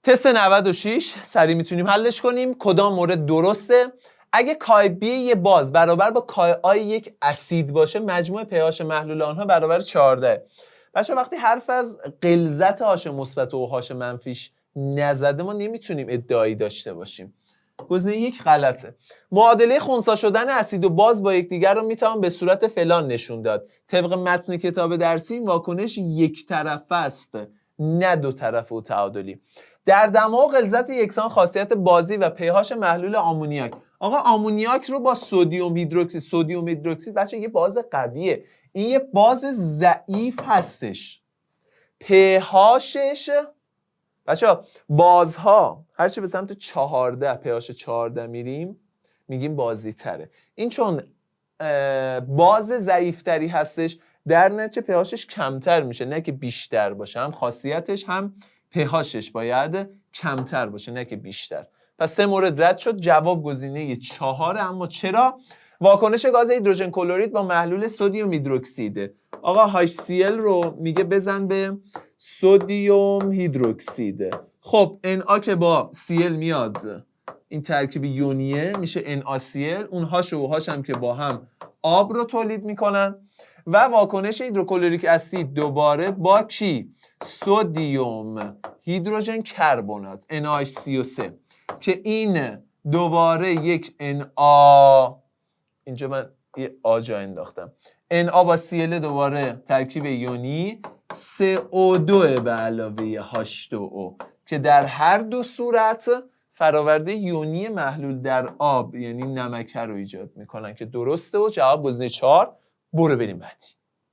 تست 96 سریع میتونیم حلش کنیم. کدام مورد درسته؟ اگه کای بی یه باز برابر با کای آی یک اسید باشه، مجموع pH محلول آنها برابر 14. بچه وقتی حرف از غلظت هاش مثبت و هاش منفیش نزده ما نمیتونیم ادعایی داشته باشیم. گزینه یک غلطه. معادله خنثی شدن اسید و باز با یکدیگر رو میتوان به صورت فلان نشون داد. طبق متن کتاب درسی واکنش یک طرفه است، نه دو طرفه و تعادلی. در دما و غلظت یکسان خاصیت بازی و pH محلول آمونیاک. آقا آمونیاک رو با سدیم هیدروکسید بچه یه باز قویه، این یه باز ضعیف هستش. pHش بچه بازها هرچی به سمت 14 pH 14 میریم میگیم بازی تره. این چون باز ضعیفتری هستش در نتیجه pHش کمتر میشه، نه که بیشتر باشه. هم خاصیتش هم pHش باید کمتر باشه نه که بیشتر. پس 3 مورد رد شد. جواب گزینه 4. اما چرا؟ واکنش گاز هیدروژن کلرید با محلول سدیم هیدروکسیده. آقا HCl رو میگه بزن به سدیم هیدروکسید. خب Na که با Cl میاد این ترکیب یونیه میشه NaCl، اون هاش و هاش هم که با هم آب رو تولید میکنن و واکنش هیدروکلوریک اسید دوباره با کی؟ سدیم هیدروژن کربنات NaHCO3 که این دوباره یک Na، اینجا من یه آ جا انداختم، Na با Cl دوباره ترکیب یونی CO2 به علاوه H2O که در هر دو صورت فراورده یونی محلول در آب یعنی نمکه رو ایجاد میکنن که درسته و جواب گزینه 4. برو بریم بعدی.